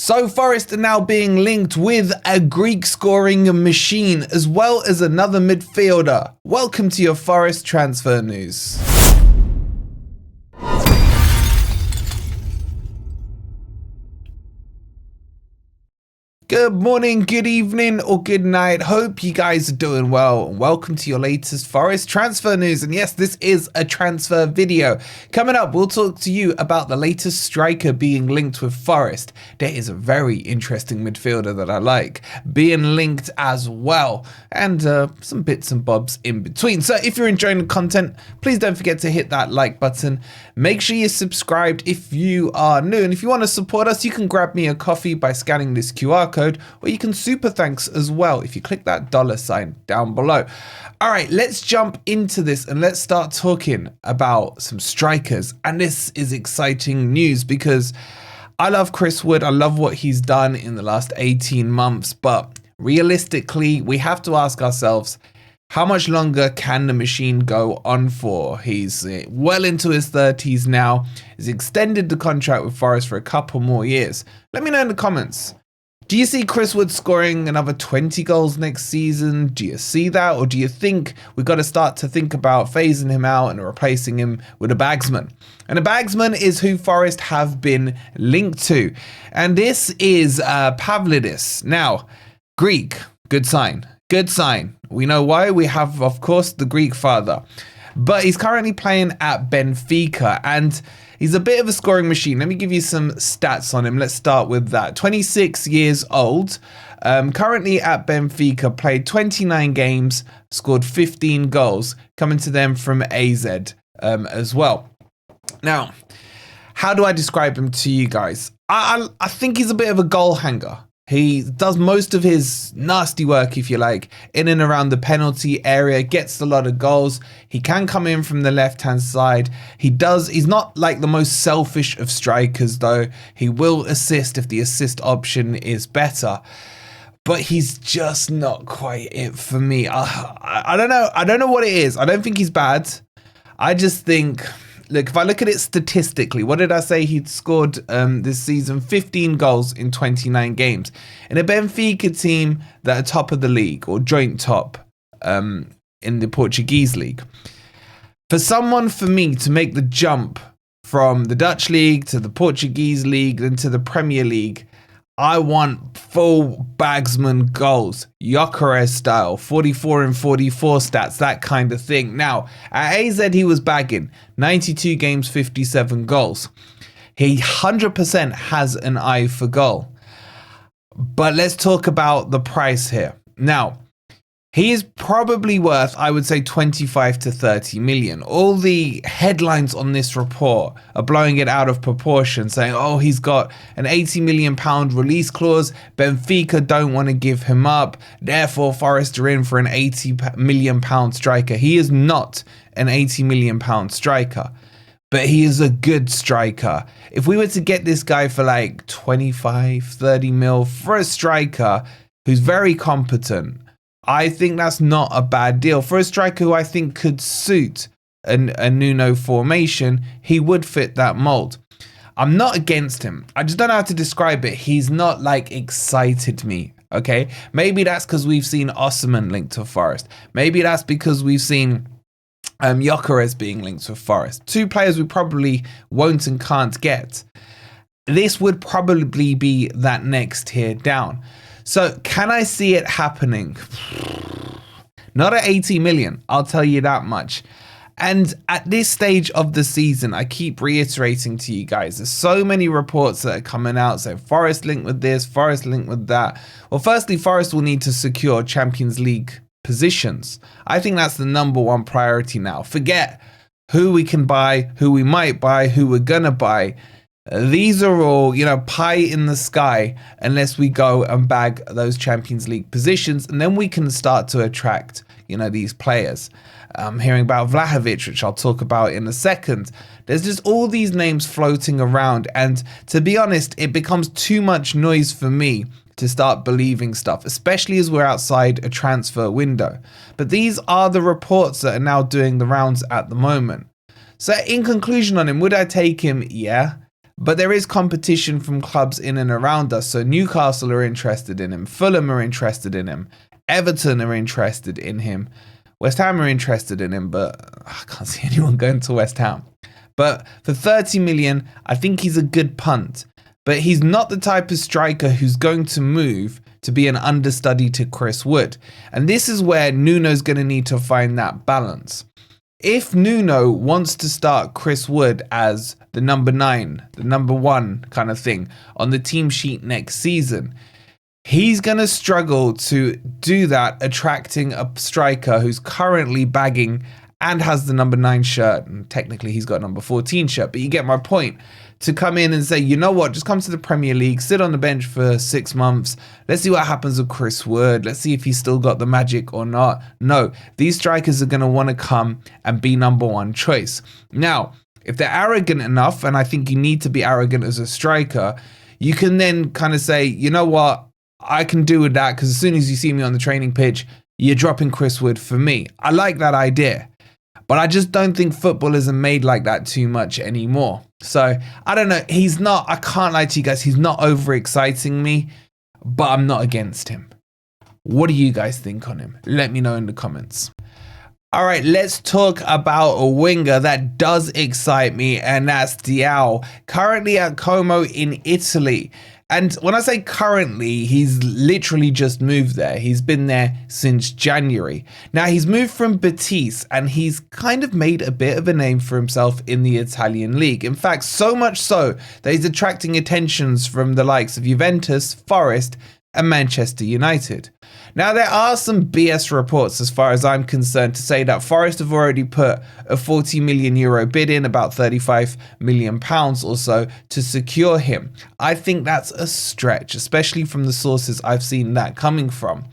So Forest are now being linked with a Greek scoring machine as well as another midfielder. Welcome to your Forest transfer news. Good morning, good evening, or good night. Hope you guys are doing well. And welcome to your latest Forest transfer news. And yes, this is a transfer video. Coming up, we'll talk to you about the latest striker being linked with Forest. There is a very interesting midfielder that I like being linked as well. And some bits and bobs in between. So if you're enjoying the content, please don't forget to hit that like button. Make sure you're subscribed if you are new. And if you want to support us, you can grab me a coffee by scanning this QR code. Or you can super thanks as well if you click that $sign down below. All right, let's jump into this and let's start talking about some strikers. And this is exciting news because I love Chris Wood. I love what he's done in the last 18 months. But realistically, we have to ask ourselves, how much longer can the machine go on for? He's well into his 30s now. He's extended the contract with Forest for a couple more years. Let me know in the comments. Do you see Chris Wood scoring another 20 goals next season? Do you see that? Or do you think we've got to start to think about phasing him out and replacing him with a bagsman? And a bagsman is who Forest have been linked to. And this is Pavlidis. Now, Greek, good sign. Good sign. We know why. We have, of course, the Greek father. But he's currently playing at Benfica and he's a bit of a scoring machine. Let me give you some stats on him. Let's start with that. 26 years old, currently at Benfica, played 29 games, scored 15 goals, coming to them from AZ as well. Now, how do I describe him to you guys? I think he's a bit of a goal hanger. He does most of his nasty work, if you like, in and around the penalty area, gets a lot of goals. He can come in from the left-hand side. He's not like the most selfish of strikers, though. He will assist if the assist option is better. But he's just not quite it for me. I don't know. I don't know what it is. I don't think he's bad. I just think... Look, if I look at it statistically, what did I say? He'd scored this season 15 goals in 29 games. In a Benfica team that are top of the league or joint top in the Portuguese league. For me to make the jump from the Dutch league to the Portuguese league and to the Premier League, I want full bagsman goals, Gyökeres style, 44 and 44 stats, that kind of thing. Now, at AZ, he was bagging 92 games, 57 goals. He 100% has an eye for goal. But let's talk about the price here. Now, he is probably worth, I would say, 25 to 30 million. All the headlines on this report are blowing it out of proportion, saying, oh, he's got an 80 million pound release clause. Benfica don't want to give him up. Therefore, Forest are in for an 80 million pound striker. He is not an 80 million pound striker, but he is a good striker. If we were to get this guy for like 25, 30 mil for a striker who's very competent, I think that's not a bad deal. For a striker who I think could suit a Nuno formation, he would fit that mold. I'm not against him. I just don't know how to describe it. He's not like excited me, okay? Maybe that's because we've seen Osimhen linked to Forest. Maybe that's because we've seen Gyökeres being linked to Forest. Two players we probably won't and can't get. This would probably be that next tier down. So can I see it happening? Not at 80 million, I'll tell you that much. And at this stage of the season, I keep reiterating to you guys, there's so many reports that are coming out saying Forest linked with this, Forest linked with that. Well, firstly, Forest will need to secure Champions League positions. I think that's the number one priority now. Forget who we can buy, who we might buy, who we're going to buy. These are all, pie in the sky unless we go and bag those Champions League positions, and then we can start to attract, these players. I'm hearing about Vlahovic, which I'll talk about in a second. There's just all these names floating around, and to be honest, it becomes too much noise for me to start believing stuff, especially as we're outside a transfer window. But these are the reports that are now doing the rounds at the moment. So in conclusion on him, would I take him? Yeah. But there is competition from clubs in and around us. So Newcastle are interested in him. Fulham are interested in him. Everton are interested in him. West Ham are interested in him, but I can't see anyone going to West Ham. But for 30 million, I think he's a good punt. But he's not the type of striker who's going to move to be an understudy to Chris Wood. And this is where Nuno's going to need to find that balance. If Nuno wants to start Chris Wood as the number 9, the number 1 kind of thing on the team sheet next season, he's going to struggle to do that, attracting a striker who's currently bagging and has the number 9 shirt. And technically he's got a number 14 shirt, but you get my point. To come in and say, you know what, just come to the Premier League, sit on the bench for 6 months. Let's see what happens with Chris Wood. Let's see if he's still got the magic or not. No, these strikers are going to want to come and be number 1 choice. Now, if they're arrogant enough, and I think you need to be arrogant as a striker, you can then kind of say, you know what, I can do with that because as soon as you see me on the training pitch, you're dropping Chris Wood for me. I like that idea. But I just don't think football isn't made like that too much anymore. So, I don't know. He's not, I can't lie to you guys, he's not overexciting me, but I'm not against him. What do you guys think on him? Let me know in the comments. All right, let's talk about a winger that does excite me, and that's Diao, currently at Como in Italy. And when I say currently, he's literally just moved there. He's been there since January. Now, he's moved from Betis, and he's kind of made a bit of a name for himself in the Italian league. In fact, so much so that he's attracting attentions from the likes of Juventus, Forest, and Manchester United. Now, there are some BS reports as far as I'm concerned to say that Forest have already put a 40 million euro bid in, about 35 million pounds or so, to secure him. I think that's a stretch, especially from the sources I've seen that coming from.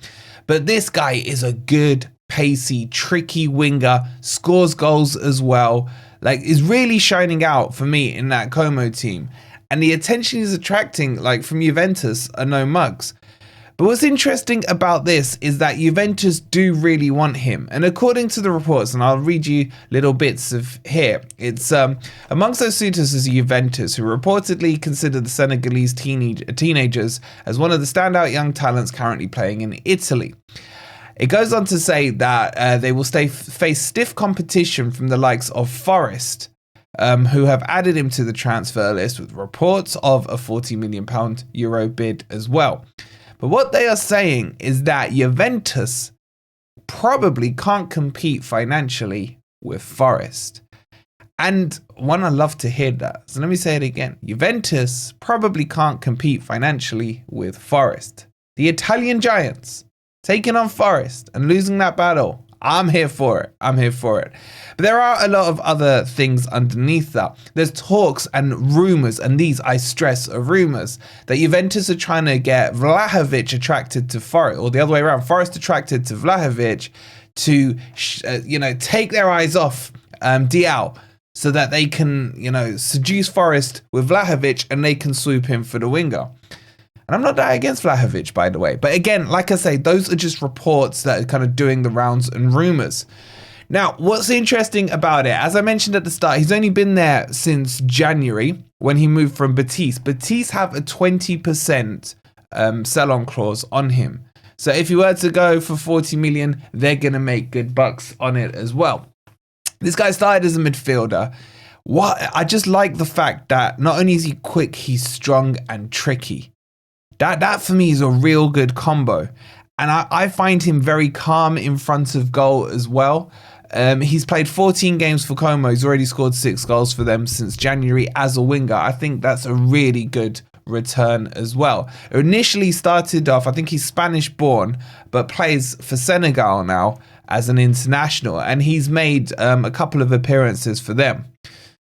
But this guy is a good, pacey, tricky winger, scores goals as well, like is really shining out for me in that Como team. And the attention he's attracting, like from Juventus, are no mugs. But what's interesting about this is that Juventus do really want him. And according to the reports, and I'll read you little bits of here, it's amongst those suitors is Juventus, who reportedly consider the Senegalese teenagers as one of the standout young talents currently playing in Italy. It goes on to say that they will face stiff competition from the likes of Forest, who have added him to the transfer list with reports of a £40 million euro bid as well. But what they are saying is that Juventus probably can't compete financially with Forest. And one, I love to hear that. So let me say it again. Juventus probably can't compete financially with Forest. The Italian giants taking on Forest and losing that battle. I'm here for it. I'm here for it. But there are a lot of other things underneath that. There's talks and rumours, and these, I stress, are rumours, that Juventus are trying to get Vlahovic attracted to Forest, or the other way around, Forest attracted to Vlahovic to, take their eyes off Diao so that they can, seduce Forest with Vlahovic and they can swoop him for the winger. And I'm not that against Vlahovic, by the way. But again, like I say, those are just reports that are kind of doing the rounds and rumours. Now, what's interesting about it, as I mentioned at the start, he's only been there since January when he moved from Betis. Betis have a 20% sell-on clause on him. So if he were to go for 40 million, they're going to make good bucks on it as well. This guy started as a midfielder. I just like the fact that not only is he quick, he's strong and tricky. That for me is a real good combo. And I find him very calm in front of goal as well. He's played 14 games for Como. He's already scored 6 goals for them since January as a winger. I think that's a really good return as well. Initially started off, I think he's Spanish born, but plays for Senegal now as an international. And he's made a couple of appearances for them.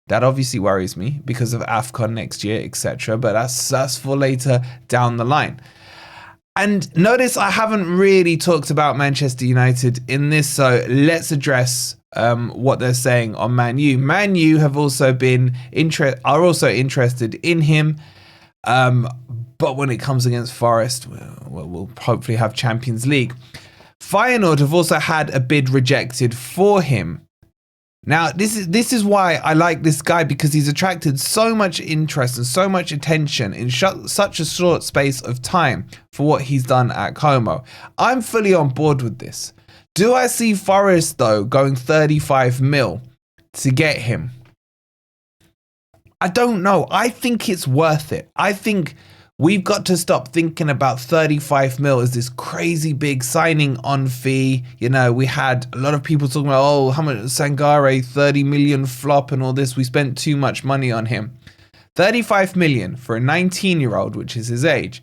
That obviously worries me because of AFCON next year, etc. But that's for later down the line. And notice I haven't really talked about Manchester United in this, so let's address what they're saying on Man U. Man U have also are also interested in him, but when it comes against Forest, we'll hopefully have Champions League. Feyenoord have also had a bid rejected for him. Now, this is why I like this guy, because he's attracted so much interest and so much attention in such a short space of time for what he's done at Como. I'm fully on board with this. Do I see Forest, though, going 35 mil to get him? I don't know. I think it's worth it. I think we've got to stop thinking about 35 mil as this crazy big signing on fee. You know, we had a lot of people talking about, oh, how much Sangare, 30 million flop and all this. We spent too much money on him. 35 million for a 19-year-old, which is his age,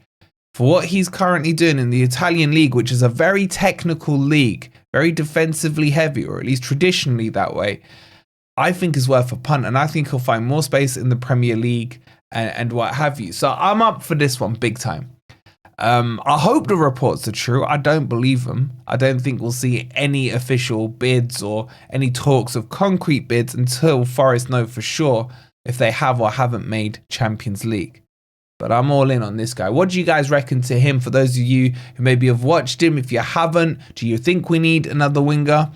for what he's currently doing in the Italian league, which is a very technical league, very defensively heavy, or at least traditionally that way, I think is worth a punt. And I think he'll find more space in the Premier League and what have you. So I'm up for this one big time. I hope the reports are true. I don't believe them. I don't think we'll see any official bids or any talks of concrete bids until Forest know for sure if they have or haven't made Champions League. But I'm all in on this guy. What do you guys reckon to him? For those of you who maybe have watched him, if you haven't, do you think we need another winger?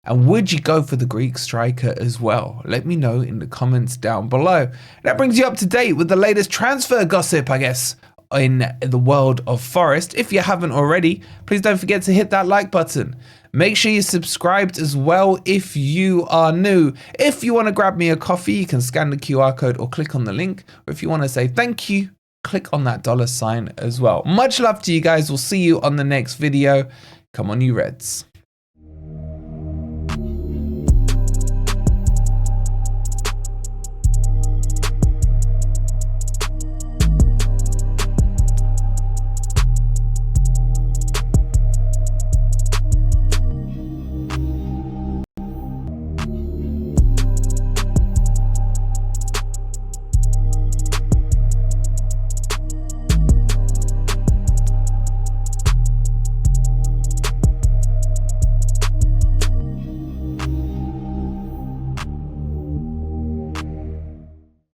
And would you go for the Greek striker as well? Let me know in the comments down below. That brings you up to date with the latest transfer gossip, I guess, in the world of Forest. If you haven't already, please don't forget to hit that like button. Make sure you're subscribed as well if you are new. If you want to grab me a coffee, you can scan the QR code or click on the link. Or if you want to say thank you, click on that $sign as well. Much love to you guys. We'll see you on the next video. Come on, you Reds.